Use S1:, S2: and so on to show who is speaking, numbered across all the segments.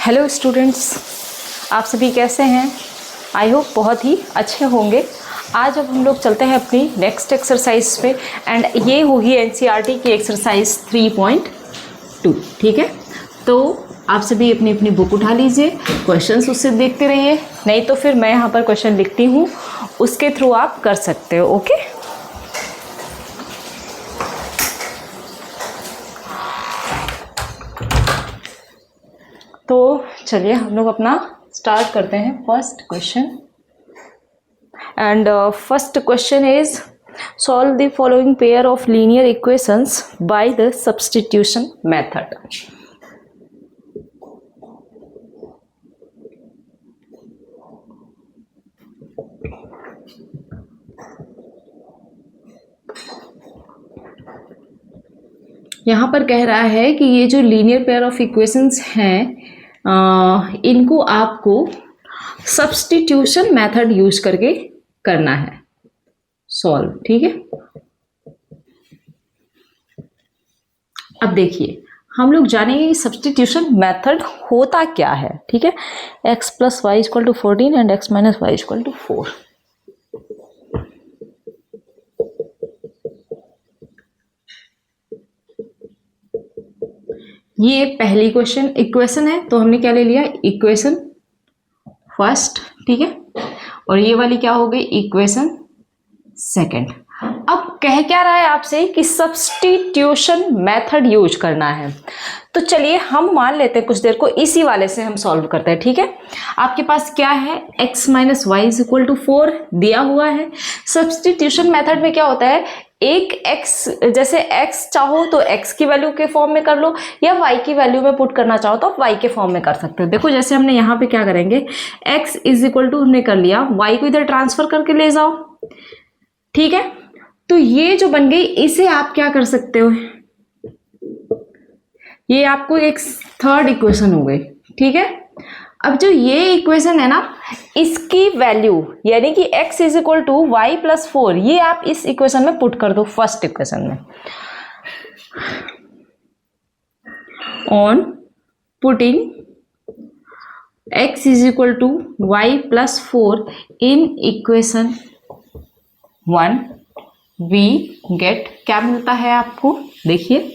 S1: Hello students, आप सभी कैसे हैं? आई होप बहुत ही अच्छे होंगे। आज अब हम लोग चलते हैं अपनी नेक्स्ट एक्सरसाइज पे एंड ये होगी एनसीईआरटी की एक्सरसाइज 3.2। ठीक है, तो आप सभी अपनी अपनी बुक उठा लीजिए, क्वेश्चंस उससे देखते रहिए, नहीं तो फिर मैं यहाँ पर क्वेश्चन लिखती हूँ, उसके थ्रू आप कर सकते हो। ओके, तो चलिए हम लोग अपना स्टार्ट करते हैं first question. And first question is solve the following pair of linear equations by the substitution method. यहाँ पर कह रहा है कि ये जो लीनियर पेयर ऑफ इक्वेशंस हैं इनको आपको सब्स्टिट्यूशन मेथड यूज करके करना है सॉल्व। ठीक है, अब देखिए हम लोग जानेंगे कि सब्स्टिट्यूशन मेथड होता क्या है। ठीक है, x plus y equal to 14 and x minus y equal to 4। ये पहली इक्वेशन है, तो हमने क्या ले लिया, इक्वेशन फर्स्ट। ठीक है, और ये वाली क्या हो गई, इक्वेशन सेकंड। अब कह क्या रहा है आपसे कि सब्स्टिट्यूशन मेथड यूज करना है, तो चलिए हम मान लेते हैं कुछ देर को इसी वाले से हम सॉल्व करते हैं। ठीक है, आपके पास क्या है, x minus y is equal to 4 दिया हुआ है। सब्स्टिट्यूशन मेथड में क्या होता है, एक x, जैसे x चाहो तो x की वैल्यू के फॉर्म में कर लो, या y की वैल्यू में पुट करना चाहो तो आप y के फॉर्म में कर सकते हो। देखो जैसे हमने यहाँ पे क्या करेंगे, x इज इक्वल टू हमने कर लिया, y को इधर ट्रांसफर करके ले जाओ। ठीक है, तो ये जो बन गई इसे आप क्या कर सकते हो, ये आपको एक थर्ड इक्वेशन हो गई। ठीक है, अब जो ये इक्वेशन है ना, इसकी वैल्यू यानी कि x is equal to y plus 4, ये आप इस इक्वेशन में पुट कर दो, फर्स्ट इक्वेशन में। On putting x is equal to y plus 4 in equation 1 we get, क्या मिलता है आपको, देखिए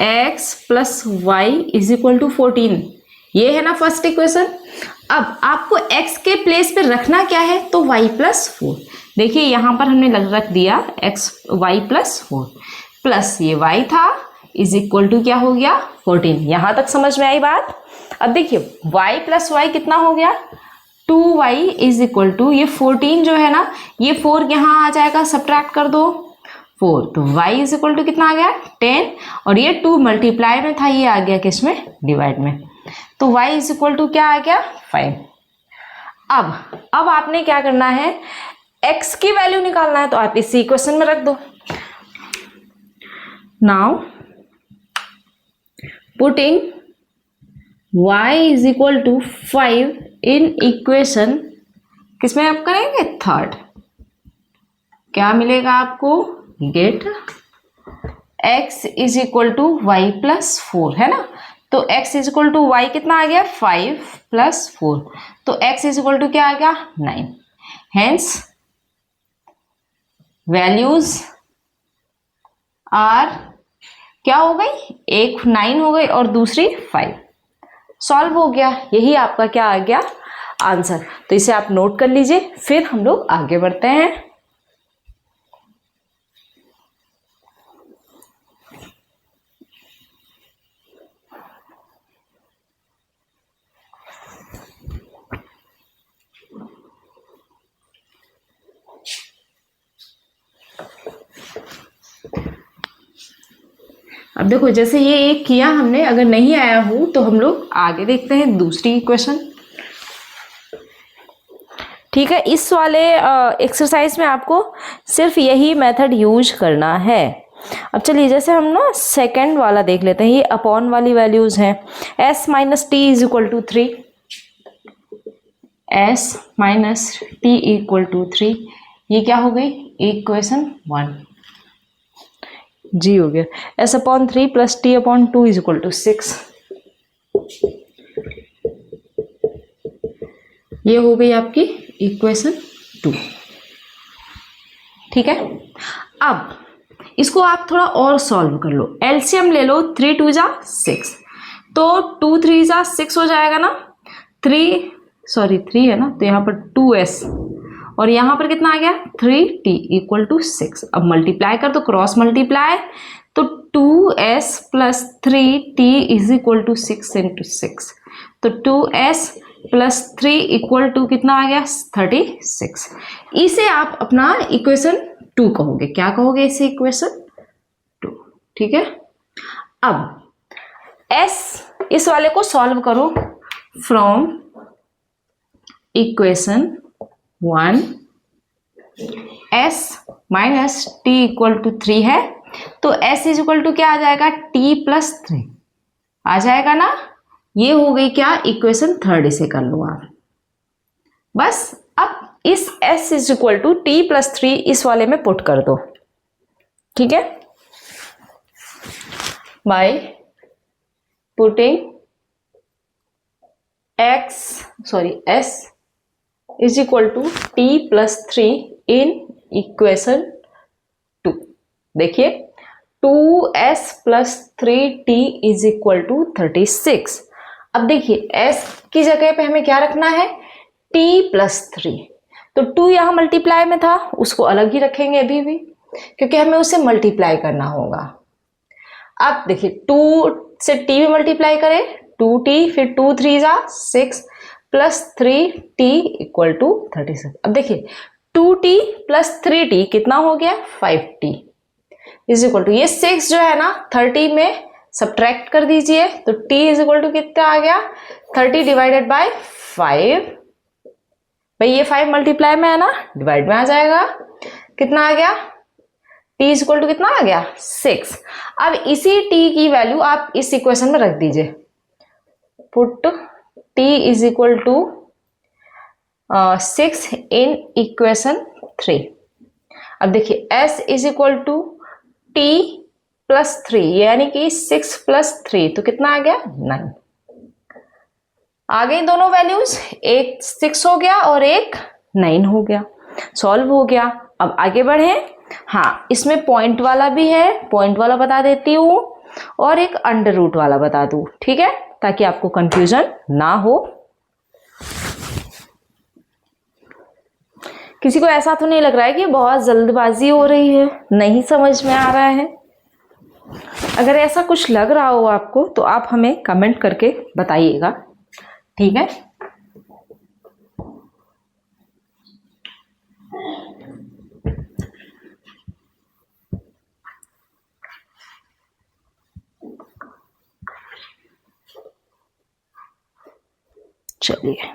S1: x plus y is equal to 14, ये है ना फर्स्ट इक्वेशन। अब आपको x के प्लेस पे रखना क्या है, तो y प्लस 4। देखिए यहां पर हमने रख दिया x y प्लस 4 प्लस ये y था इज इक्वल टू क्या हो गया, 14। यहां तक समझ में आई बात। अब देखिए y प्लस वाई कितना हो गया, 2y इज इक्वल टू ये 14 जो है ना, ये 4 यहाँ आ जाएगा, सब्ट्रैक्ट कर दो 4, तो y इज इक्वल टू कितना आ गया, 10, और ये 2 मल्टीप्लाई में था, ये आ गया किसमें, डिवाइड में, तो y इज इक्वल टू क्या आ गया, 5। अब आपने क्या करना है, x की वैल्यू निकालना है, तो आप इसी इक्वेशन में रख दो। Now putting y is equal to 5 in equation, किसमें आप करेंगे, थर्ड, क्या मिलेगा आपको, get x is equal to y plus 4, है ना, तो x is equal to y कितना आ गया, 5 प्लस 4, तो x इज इक्वल टू क्या आ गया, 9। हेंस वैल्यूज आर क्या हो गई, एक 9 हो गई और दूसरी 5। सॉल्व हो गया, यही आपका क्या आ गया, आंसर। तो इसे आप नोट कर लीजिए, फिर हम लोग आगे बढ़ते हैं। अब देखो जैसे ये एक किया हमने, अगर नहीं आया हो तो हम लोग आगे देखते हैं दूसरी इक्वेशन। ठीक है, इस वाले एक्सरसाइज में आपको सिर्फ यही मेथड यूज करना है। अब चलिए जैसे हम ना सेकंड वाला देख लेते हैं, ये अपॉन वाली वैल्यूज हैं, s minus T is equal to 3, s minus T equal to 3, ये क्या हो गई, इक्वेशन 1 जी हो गया। s upon 3 plus T upon 2 is equal to 6। ये हो गई आपकी इक्वेशन 2। ठीक है, अब इसको आप थोड़ा और सॉल्व कर लो। एलसीएम ले लो, 3 2 जा 6, तो 2 3 जा 6 हो जाएगा ना। 3 है ना, तो यहाँ पर 2s और यहाँ पर कितना आ गया 3t इक्वल टू 6। अब मल्टीप्लाई कर, तो क्रॉस मल्टीप्लाई, तो 2s plus 3t is equal to 6 into 6, तो 2s प्लस 3 इक्वल टू कितना आ गया 36। इसे आप अपना इक्वेशन 2 कहोगे। क्या कहोगे इसे? इक्वेशन 2। ठीक है, अब s इस वाले को सॉल्व करो from equation 1। s minus T equal to 3 है, तो s इज इक्वल टू क्या आ जाएगा t प्लस 3 आ जाएगा ना। ये हो गई क्या इक्वेशन 3, इसे कर लो आप बस। अब इस s is equal to T plus 3 इस वाले में पुट कर दो। ठीक है, by putting s is equal to T plus 3 in equation 2। देखिए 2s plus 3t is equal to 36। अब देखिए s की जगह पे हमें क्या रखना है t प्लस 3, तो 2 यहाँ मल्टीप्लाई में था, उसको अलग ही रखेंगे अभी भी, क्योंकि हमें उसे मल्टीप्लाई करना होगा। अब देखिए 2 से t भी मल्टीप्लाई करें, 2t, फिर 2 3 जा 6 प्लस 3t इक्वल टू 36। अब देखिए 2t प्लस 3t कितना हो गया 5t इज इक्वल टू, ये 6 जो है ना 30 में सब्ट्रैक्ट कर दीजिए, तो t इज इक्वल टू कितना आ गया 30 डिवाइडेड बाय 5। भाई ये 5 मल्टीप्लाई में है ना, डिवाइड में आ जाएगा, कितना आ गया t इज इक्वल टू कितना आ गया 6। अब इसी t की वैल्यू आप इस इक्वेशन में रख दीजिए, put t is equal to 6 in equation 3। अब देखिए s is equal to t plus 3, यानी कि 6 प्लस 3, तो कितना आ गया 9। आ गई दोनों वैल्यूज, एक 6 हो गया और एक 9 हो गया, सॉल्व हो गया। अब आगे बढ़े। हाँ, इसमें पॉइंट वाला भी है, पॉइंट वाला बता देती हूँ, और एक अंडर रूट वाला बता दूँ। ठीक है, ताकि आपको कंफ्यूजन ना हो। किसी को ऐसा तो नहीं लग रहा है कि बहुत जल्दबाजी हो रही है, नहीं समझ में आ रहा है? अगर ऐसा कुछ लग रहा हो आपको तो आप हमें कमेंट करके बताइएगा। ठीक है, चलिए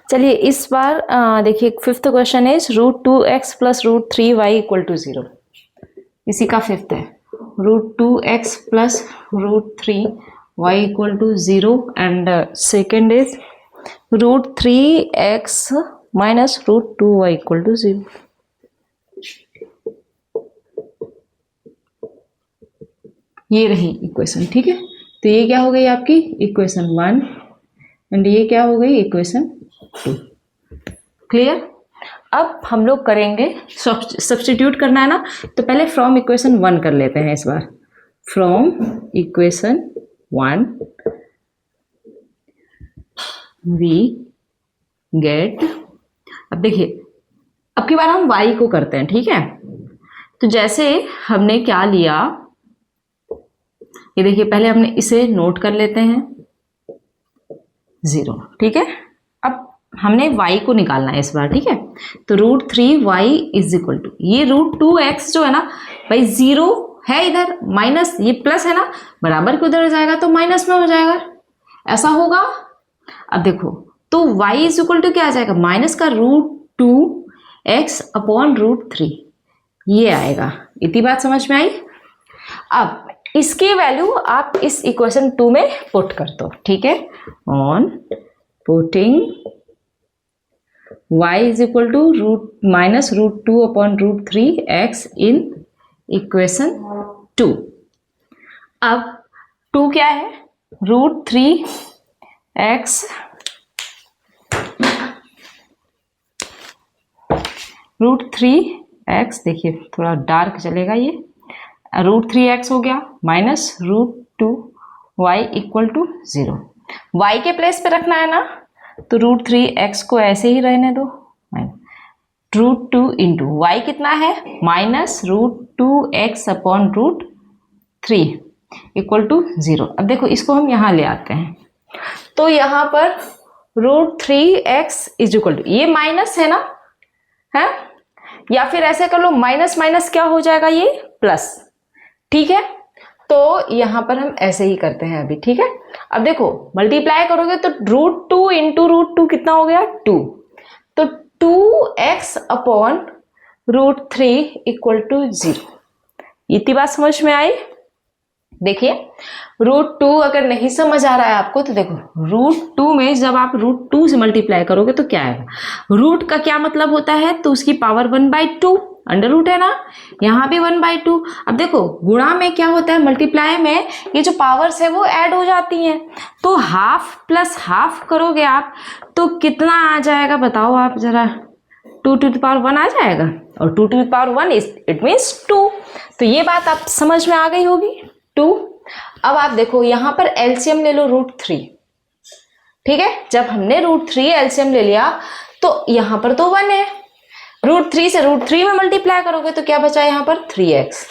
S1: चलिए इस बार देखिए 5th question is √2x plus √3y equal to 0। इसी का 5th है, √2x plus √3y equal to 0, and second is √3x minus √2y equal to 0। ये रही इक्वेशन। ठीक है, तो ये क्या हो गई आपकी इक्वेशन 1, एंड ये क्या हो गई इक्वेशन 2। क्लियर? अब हम लोग करेंगे, सब्स्टिट्यूट करना है ना, तो पहले फ्रॉम इक्वेशन 1 कर लेते हैं इस बार। फ्रॉम इक्वेशन 1 वी गेट, अब देखिए अब की बार हम y को करते हैं। ठीक है, तो जैसे हमने क्या लिया, ये देखिए पहले हमने इसे नोट कर लेते हैं 0। ठीक है, अब हमने y को निकालना है इस बार। ठीक है, तो √3y इज इक्वल टू, ये √2x जो है ना भाई 0 है इधर, माइनस ये प्लस है ना, बराबर के उधर जाएगा तो माइनस में हो जाएगा, ऐसा होगा। अब देखो तो y इज इक्वल टू क्या आ जाएगा, माइनस का √2 x अपॉन रूट 3, ये आएगा। इतनी बात समझ में आई। अब इसकी वैल्यू आप इस इक्वेशन 2 में पुट कर दो, ठीक है। On putting y is equal to minus root 2 upon root 3 x in equation 2। अब 2 क्या है, रूट 3 x रूट 3x, देखिए थोड़ा डार्क चलेगा ये, रूट 3x हो गया minus root 2 y equal to 0। y के प्लेस पे रखना है ना, तो रूट 3x को ऐसे ही रहने दो, रूट 2 इंटू वाई कितना है, minus root 2x upon root 3 equal to 0। अब देखो इसको हम यहाँ ले आते हैं, तो यहाँ पर root 3x is equal to, ये माइनस है ना, है, या फिर ऐसे कर लो, माइनस माइनस क्या हो जाएगा, ये प्लस, ठीक है। तो यहां पर हम ऐसे ही करते हैं अभी, ठीक है। अब देखो मल्टीप्लाई करोगे तो रूट 2 इंटू रूट 2 कितना हो गया, 2, तो 2x upon root 3 equal to 0। इतनी बात समझ में आई। देखिए रूट 2 अगर नहीं समझ आ रहा है आपको, तो देखो रूट 2 में जब आप रूट 2 से मल्टीप्लाई करोगे तो क्या आएगा, रूट का क्या मतलब होता है, तो उसकी पावर 1/2, अंडर रूट है ना, यहाँ भी 1/2। अब देखो गुणा में क्या होता है, मल्टीप्लाई में ये जो पावर्स है वो ऐड हो जाती हैं, तो हाफ प्लस हाफ करोगे आप तो कितना आ जाएगा बताओ आप जरा, 2 टू द पावर 1 आ जाएगा, और 2 to the power 1 it means 2। तो ये बात आप समझ में आ गई होगी, 2। अब आप देखो यहाँ पर एलसीएम ले लो रूट 3, ठीक है। जब हमने रूट 3 एलसीएम ले लिया तो यहाँ पर तो 1 है, रूट 3 से रूट 3 में मल्टीप्लाई करोगे तो क्या बचा यहाँ पर 3x,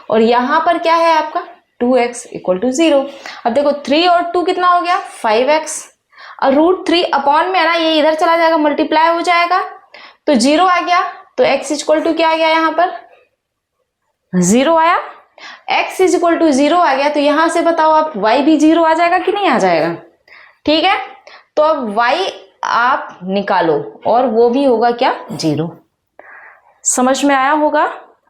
S1: और यहाँ पर क्या है आपका 2x इक्वल टू 0। अब देखो 3 और 2 कितना हो गया 5x, और रूट 3 अपॉन में है ना, ये इधर चला जाएगा, मल्टीप्लाई हो जाएगा तो 0 आ गया, तो x इक्वल टू क्या आ गया, यहाँ पर 0 आया, x इज इक्वल टू 0 आ गया, तो यहां से बताओ आप y भी 0 आ जाएगा कि नहीं आ जाएगा, ठीक है। तो अब y आप निकालो और वो भी होगा क्या 0। समझ में आया होगा,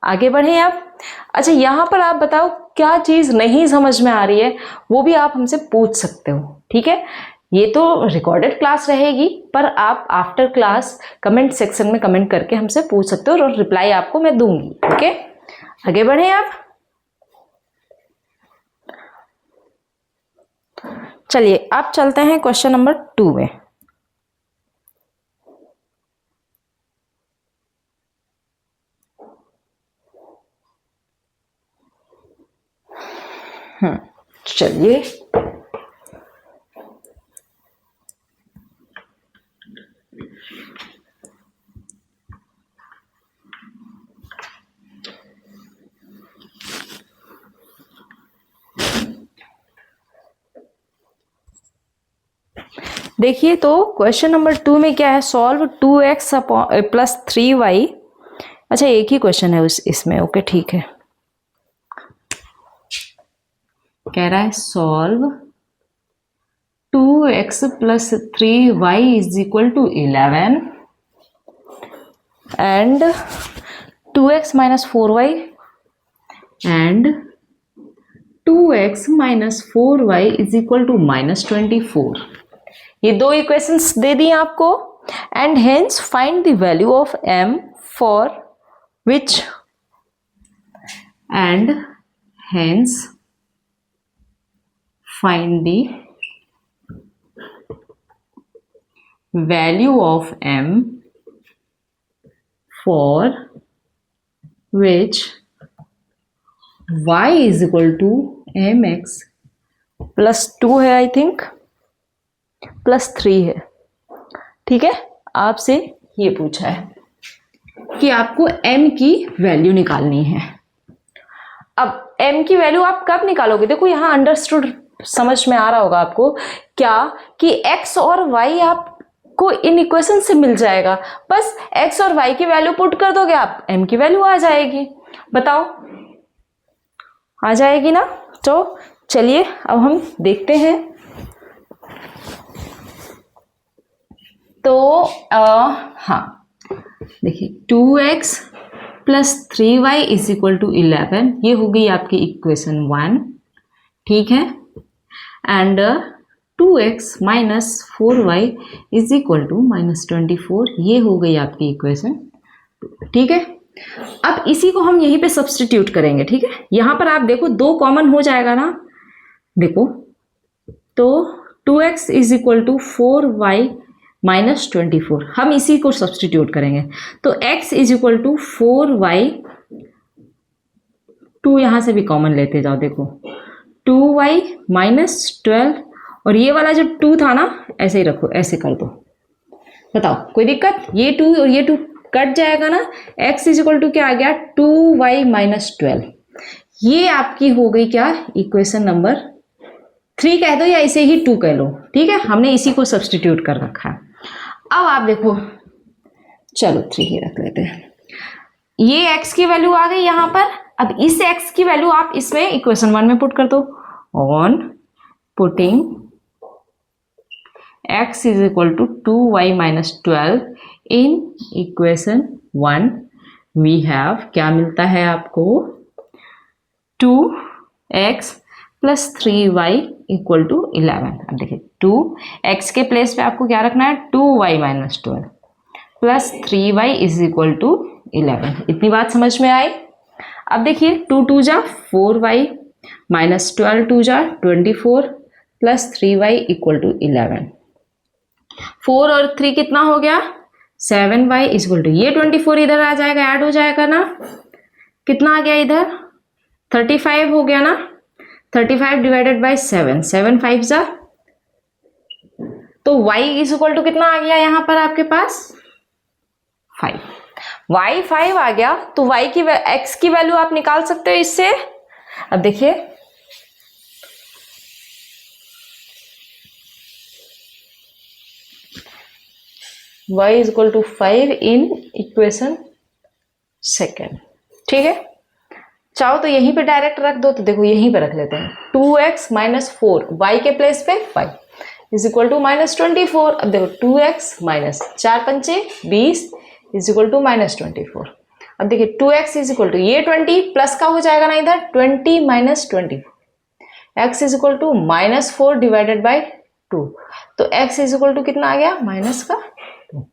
S1: आगे बढ़े आप। अच्छा यहाँ पर आप बताओ क्या चीज नहीं समझ में आ रही है, वो भी आप हमसे पूछ सकते हो, ठीक है। ये तो रिकॉर्डेड क्लास रहेगी, पर आप आफ्टर क्लास कमेंट सेक्शन में कमेंट करके हमसे पूछ सकते हो, और रिप्लाई आपको मैं दूंगी, ओके। आगे बढ़े आप। चलिए अब चलते हैं क्वेश्चन नंबर 2 में। चलिए देखिए, तो क्वेश्चन नंबर 2 में क्या है, सॉल्व 2x प्लस 3y। अच्छा एक ही क्वेश्चन है इसमें, ओके ठीक है। कह रहा है solve 2x plus 3y is equal to 11 and 2x minus 4y and 2x minus 4y is equal to minus 24। ये दो इक्वेशंस दे दी आपको, and hence find the value of m for which, and hence find the value of m for which y is equal to mx plus 2 है, I think plus 3 है, ठीक है। आपसे ये पूछा है कि आपको m की वैल्यू निकालनी है। अब m की वैल्यू आप कब निकालोगे, देखो यहाँ अंडरस्टूड समझ में आ रहा होगा आपको क्या, कि x और y आपको इन इक्वेशन से मिल जाएगा, बस x और y की वैल्यू पुट कर दोगे आप, m की वैल्यू आ जाएगी। बताओ आ जाएगी ना। तो चलिए अब हम देखते हैं। तो हाँ देखिए 2x plus 3y is equal to 11, ये हो गई आपकी इक्वेशन 1, ठीक है। And 2x minus 4y is equal to minus 24, ये हो गई आपकी इक्वेशन 2, ठीक है। अब इसी को हम यहीं पे सब्स्टिट्यूट करेंगे, ठीक है। यहाँ पर आप देखो 2 कॉमन हो जाएगा ना, देखो तो 2x is equal to 4y minus 24, हम इसी को सब्स्टिट्यूट करेंगे। तो x is equal to 4y, 2 यहाँ से भी कॉमन लेते जाओ, देखो 2y माइनस 12, और ये वाला जो 2 था ना ऐसे ही रखो, ऐसे कर दो, बताओ कोई दिक्कत? ये 2 और ये 2 कट जाएगा ना। x इज इक्वल टू क्या आ गया 2y माइनस 12, ये आपकी हो गई क्या इक्वेशन नंबर 3 कह दो या इसे ही 2 कह लो, ठीक है। हमने इसी को सब्स्टिट्यूट कर रखा है। अब आप देखो, चलो 3 ही रख लेते हैं। ये x की वैल्यू आ गई यहाँ पर। अब इस x की वैल्यू आप इसमें इक्वेशन 1 में पुट कर दो। On putting x is equal to 2y minus 12 in equation 1, we have क्या मिलता है आपको 2x plus 3y equal to 11। अब देखिए 2x के प्लेस पे आपको क्या रखना है 2y minus 12 plus 3y is equal to 11। इतनी बात समझ में आई। अब देखिए 2 2 जा 4y माइनस 12 2 जा 24 प्लस 3y इक्वल टू 11। 4 और 3 कितना हो गया 7y इज इक्वल टू, ये 24 इधर आ जाएगा, ऐड हो जाएगा ना, कितना आ गया इधर 35 हो गया ना। 35 डिवाइडेड बाई 7, 7 5 जा, तो y इज इक्वल टू कितना आ गया यहाँ पर आपके पास 5। y 5 आ गया, तो y की x की वैल्यू आप निकाल सकते हो इससे। अब देखिए y is equal to 5 in equation 2, ठीक है। चाहो तो यहीं पे डायरेक्ट रख दो, तो देखो यहीं पे रख लेते हैं 2x माइनस 4, y के प्लेस पे 5 इज इक्वल टू माइनस 24। अब देखो 2x माइनस 4 पंचे 20 इज इक्वल टू माइनस 24। अब देखिए 2x इज इक्वल टू ये 20 प्लस का हो जाएगा ना इधर 20 minus 24, x is equal to minus 4 divided by 2, तो x इज इक्वल टू कितना आ गया माइनस का 2।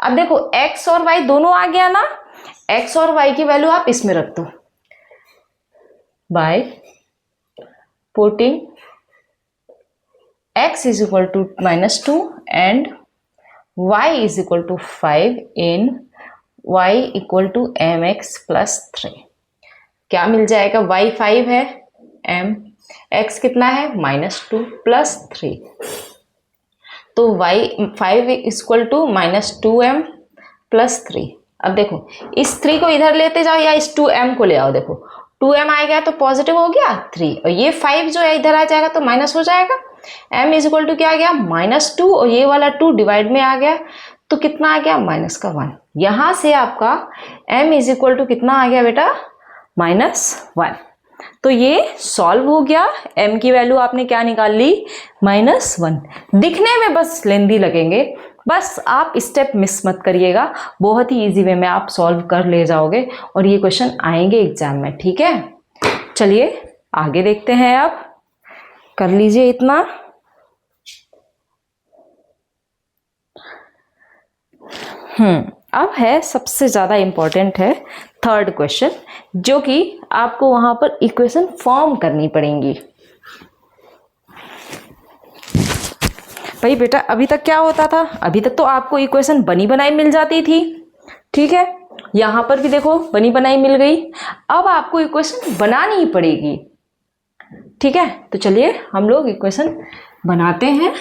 S1: अब देखो x और y दोनों आ गया ना, x और y की वैल्यू आप इसमें रख दो by putting x is equal to minus 2 and y is equal to 5 in y equal to mx plus 3। क्या मिल जाएगा y 5 है, m x कितना है -2 प्लस 3, तो y 5 is equal to -2m plus 3। अब देखो इस 3 को इधर लेते जाओ या इस 2m को ले आओ, देखो 2m आ गया तो पॉजिटिव हो गया 3, और ये 5 जो है इधर आ जाएगा तो माइनस हो जाएगा। m इज इक्वल टू क्या आ गया -2, और ये वाला 2 डिवाइड में आ गया तो कितना आ गया -1। यहां से आपका m इज इक्वल टू कितना आ गया बेटा -1। तो ये सॉल्व हो गया। m की वैल्यू आपने क्या निकाल ली -1। दिखने में बस लेंदी लगेंगे, बस आप स्टेप मिस मत करिएगा, बहुत ही इजी वे में आप सॉल्व कर ले जाओगे और ये क्वेश्चन आएंगे एग्जाम में, ठीक है। चलिए आगे देखते हैं, अब कर लीजिए इतना। अब है सबसे ज्यादा इंपॉर्टेंट है 3rd क्वेश्चन, जो कि आपको वहां पर इक्वेशन फॉर्म करनी पड़ेंगी। भाई बेटा अभी तक क्या होता था, अभी तक तो आपको इक्वेशन बनी बनाई मिल जाती थी, ठीक है। यहां पर भी देखो बनी बनाई मिल गई, अब आपको इक्वेशन बनानी ही पड़ेगी, ठीक है। तो चलिए हम लोग इक्वेशन बनाते हैं।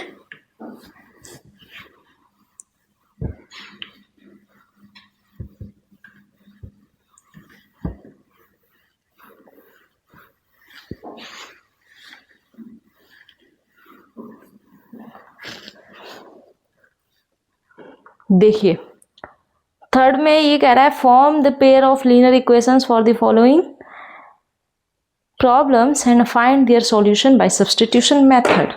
S1: देखिए 3rd में ये कह रहा है form the pair of linear equations for the following problems and find their solution bye substitution method.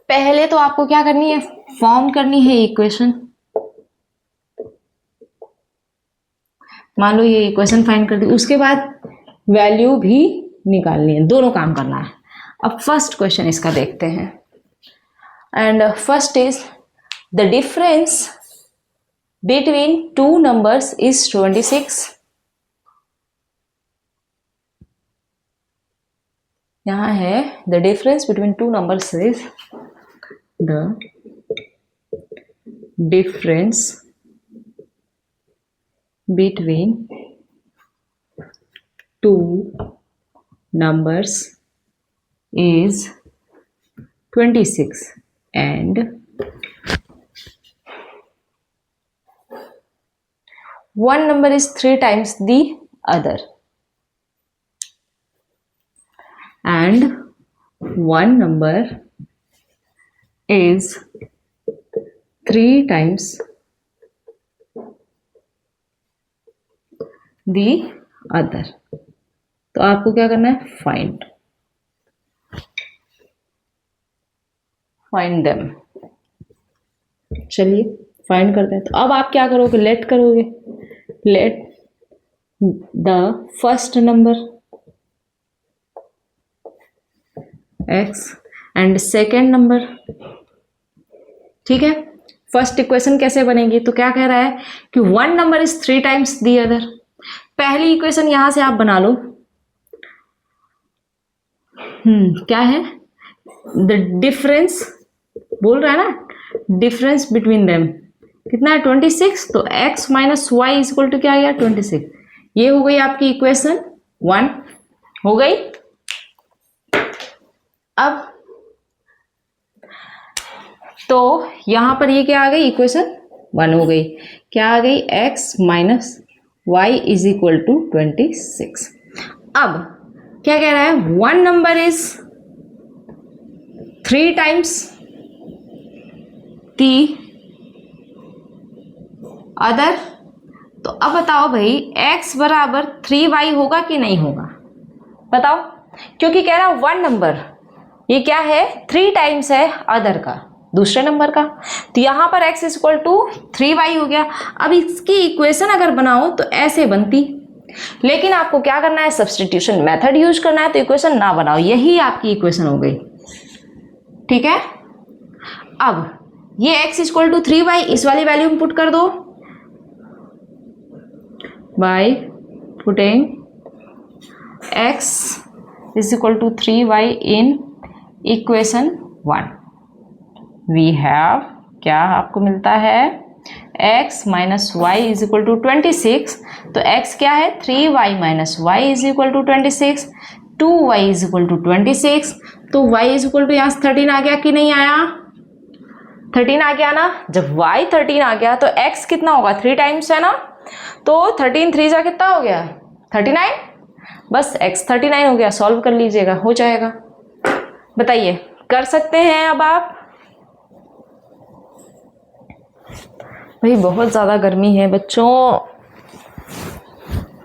S1: पहले तो आपको क्या करनी है, फॉर्म करनी है इक्वेशन, मान लो ये इक्वेशन फाइंड कर दी, उसके बाद वैल्यू भी निकालनी है, दोनों काम करना है। अब फर्स्ट क्वेश्चन इसका देखते हैं। And first is the difference between two numbers is 26। यहां है the difference between two numbers is the difference between two numbers is 26 and one number is 3 times the other and one number is 3 times the other। तो आपको क्या करना है, find them. चलिए find करते हैं। तो अब आप क्या करोगे, लेट करोगे, let the first number x and second number. ठीक है, फर्स्ट इक्वेशन कैसे बनेगी, तो क्या कह रहा है कि one number is 3 times the other. पहली इक्वेशन यहां से आप बना लो। क्या है, द डिफरेंस बोल रहा है ना, डिफरेंस बिटवीन देम कितना है 26। तो x minus y is equal to क्या आ गया 26। ये हो गई आपकी इक्वेशन 1 हो गई। अब तो यहां पर ये क्या आ गई, इक्वेशन 1 हो गई। क्या आ गई, x minus y is equal to 26। अब क्या कह रहा है, one number is 3 times the other. तो अब बताओ भाई x बराबर 3y होगा कि नहीं होगा, बताओ। क्योंकि कह रहा है वन नंबर, ये क्या है 3 टाइम्स है अदर का, दूसरे नंबर का। तो यहां पर x is equal to 3y हो गया। अब इसकी इक्वेशन अगर बनाओ तो ऐसे बनती, लेकिन आपको क्या करना है, सब्स्टिट्यूशन मेथड यूज करना है, तो इक्वेशन ना बनाओ, यही आपकी इक्वेशन हो गई। ठीक है, अब ये x is equal to 3y, इस वाली वैल्यू में पुट कर दो by putting x is equal to 3y in equation 1। We have, क्या आपको मिलता है, x minus y is equal to 26। तो x क्या है, 3y minus y is equal to 26, 2y is equal to 26। तो y इज इक्वल टू यहाँ से 13 आ गया कि नहीं आया, 13 आ गया ना। जब y 13 आ गया तो x कितना होगा, 3 टाइम्स है ना। तो 13 3 जा कितना हो गया 39, बस x 39 हो गया। सॉल्व कर लीजिएगा, हो जाएगा। बताइए, कर सकते हैं अब आप। भाई बहुत ज़्यादा गर्मी है बच्चों,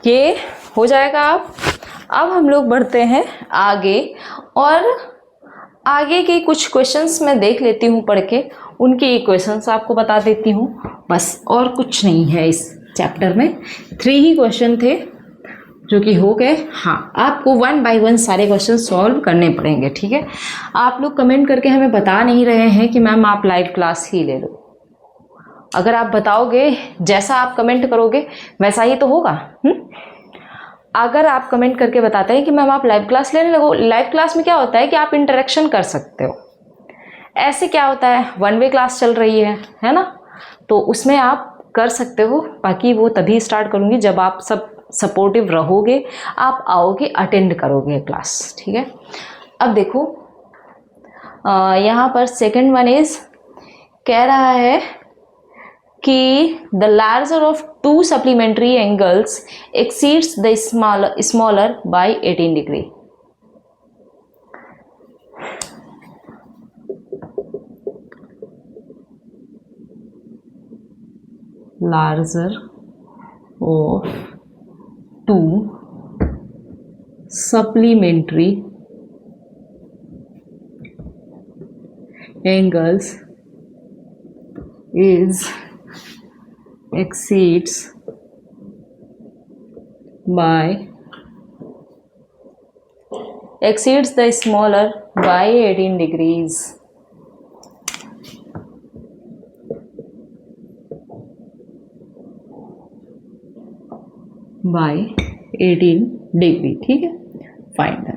S1: ये हो जाएगा। अब हम लोग बढ़ते हैं आगे, और आगे के कुछ क्वेश्चंस मैं देख लेती हूँ पढ़ के, उनकी इक्वेशंस आपको बता देती हूँ, बस और कुछ नहीं है इस चैप्टर में। 3 ही क्वेश्चन थे जो कि हो गए। हाँ, आपको 1 बाय 1 सारे क्वेश्चन सॉल्व करने पड़ेंगे। ठीक है, आप लोग कमेंट करके हमें बता नहीं रहे हैं कि मैम आप लाइव क्लास ही ले लो। अगर आप बताओगे, जैसा आप कमेंट करोगे वैसा ही तो होगा। अगर आप कमेंट करके बताते हैं कि मैम आप लाइव क्लास लेने लगो, लाइव क्लास में क्या होता है कि आप इंटरेक्शन कर सकते हो। ऐसे क्या होता है, 1 वे क्लास चल रही है ना, तो उसमें आप कर सकते हो। बाकी वो तभी स्टार्ट करूँगी जब आप सब सपोर्टिव रहोगे, आप आओगे, अटेंड करोगे क्लास। ठीक है, अब देखो यहाँ पर सेकंड वन इज कह रहा है कि the larger of 2 supplementary angles exceeds the smaller by 18 degree. Larger of 2 supplementary angles is exceeds by exceeds the smaller by 18 degrees. by 18 degree, ठीक है, फाइंड दैट।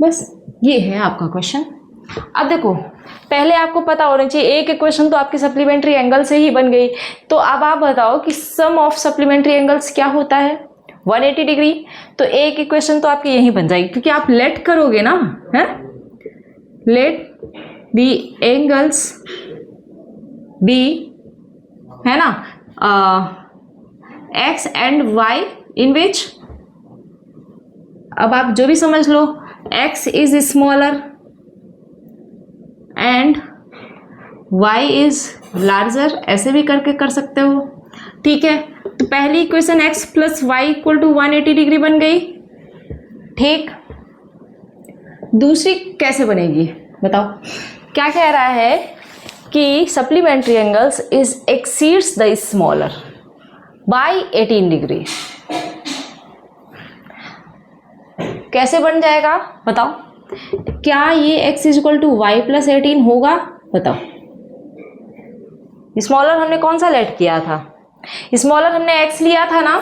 S1: बस ये है आपका क्वेश्चन। अब देखो, पहले आपको पता होना चाहिए, एक इक्वेशन तो आपकी सप्लीमेंट्री एंगल से ही बन गई, तो अब आप बताओ कि सम ऑफ सप्लीमेंट्री एंगल्स क्या होता है, 180 डिग्री। तो एक इक्वेशन तो आपकी यही बन जाएगी, क्योंकि आप लेट करोगे ना, है, लेट दी एंगल्स बी, है ना, X and Y in which, अब आप जो भी समझ लो, X is smaller and Y is larger, ऐसे भी करके कर सकते हो, ठीक है। तो पहली equation x plus y equal to 180 degree बन गई, ठीक। दूसरी कैसे बनेगी बताओ, क्या कह रहा है कि supplementary angles is exceeds the smaller by 18 degree. कैसे बन जाएगा बताओ, क्या ये x is equal to y plus 18 होगा बताओ। स्मॉलर हमने कौन सा लेट किया था, स्मॉलर हमने x लिया था ना,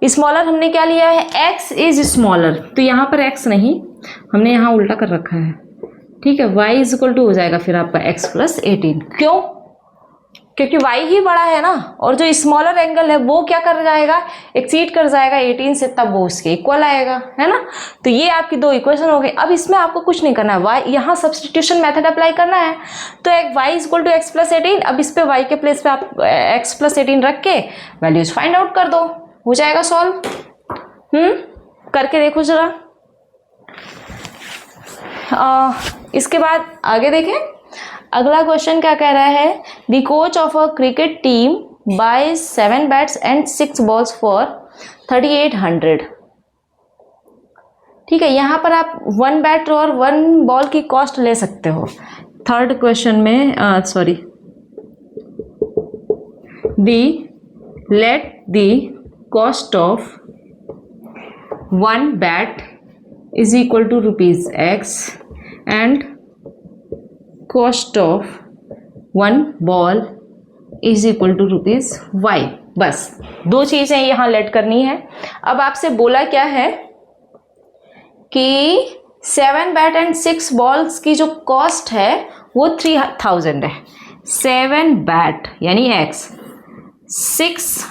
S1: स्मॉलर हमने क्या लिया है, x इज स्मॉलर, तो यहां पर x नहीं, हमने यहां उल्टा कर रखा है, ठीक है। y इज इक्वल टू हो जाएगा फिर आपका x प्लस 18, क्यों, क्योंकि y ही बड़ा है ना, और जो स्मॉलर एंगल है वो क्या कर जाएगा, एक्सीड कर जाएगा 18 से, तब वो उसके इक्वल आएगा, है ना। तो ये आपकी दो इक्वेशन हो गई। अब इसमें आपको कुछ नहीं करना है, y यहाँ सब्सटीट्यूशन मेथड अप्लाई करना है, तो एक y is equal to x plus 18, अब इस पे y के प्लेस पे आप x प्लस 18 रख के वैल्यूज फाइंड आउट कर दो, हो जाएगा सॉल्व। करके देखो जरा। इसके बाद आगे देखें, अगला क्वेश्चन क्या कह रहा है, the coach of a cricket team buys 7 bats and 6 balls for 3800। ठीक है, यहां पर आप 1 बैट और 1 बॉल की कॉस्ट ले सकते हो। थर्ड क्वेश्चन में let the cost of 1 bat is equal to ₹X and cost of 1 ball is equal to ₹Y। बस दो चीजें यहां लेट करनी है। अब आपसे बोला क्या है कि 7 बैट एंड 6 बॉल्स की जो कॉस्ट है वो 3000 है। 7 बैट यानी X, 6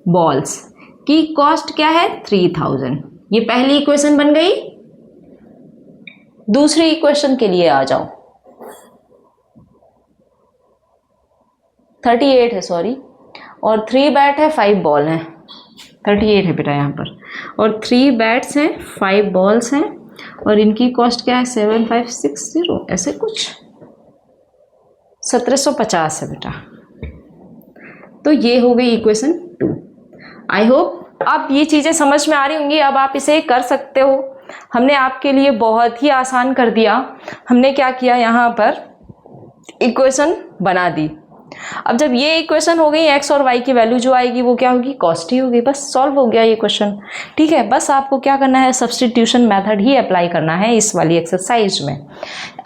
S1: बॉल्स की कॉस्ट क्या है 3000। ये पहली इक्वेशन बन गई। दूसरी इक्वेशन के लिए आ जाओ, 38 है सॉरी, और 3 बैट है 5 बॉल हैं, 38 है बेटा यहाँ पर, और 3 बैट्स हैं 5 बॉल्स हैं, और इनकी कॉस्ट क्या है 7560 ऐसे कुछ 1750 है बेटा। तो ये हो गई इक्वेशन 2। आई होप अब ये चीज़ें समझ में आ रही होंगी, अब आप इसे कर सकते हो। हमने आपके लिए बहुत ही आसान कर दिया। हमने क्या किया, यहाँ पर इक्वेशन बना दी। अब जब ये इक्वेशन हो गई, एक्स और वाई की वैल्यू जो आएगी वो क्या होगी, कॉस्ट ही होगी। बस सॉल्व हो गया ये क्वेश्चन। ठीक है, बस आपको क्या करना है, सब्स्टिट्यूशन मेथड ही अप्लाई करना है इस वाली एक्सरसाइज में।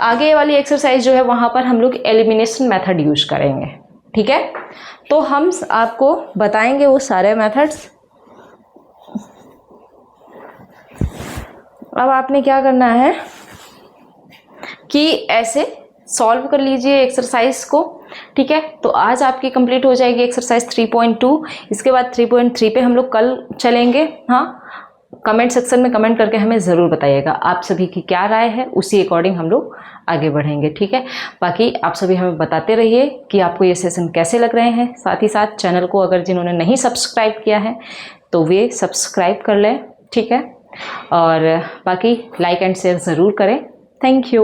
S1: आगे वाली एक्सरसाइज जो है वहाँ पर हम लोग एलिमिनेशन मेथड यूज करेंगे। ठीक है, तो हम आपको बताएंगे वो सारे मेथड्स। अब आपने क्या करना है कि ऐसे सॉल्व कर लीजिए एक्सरसाइज को। ठीक है, तो आज आपकी कंप्लीट हो जाएगी एक्सरसाइज 3.2। इसके बाद 3.3 पे हम लोग कल चलेंगे। हाँ, कमेंट सेक्शन में कमेंट करके हमें ज़रूर बताइएगा आप सभी की क्या राय है, उसी अकॉर्डिंग हम लोग आगे बढ़ेंगे। ठीक है, बाकी आप सभी हमें बताते रहिए कि आपको ये सेशन कैसे लग रहे हैं। साथ ही साथ चैनल को अगर जिन्होंने नहीं सब्सक्राइब किया है तो वे सब्सक्राइब कर लें। ठीक है, और बाकी लाइक एंड शेयर ज़रूर करें। Thank you.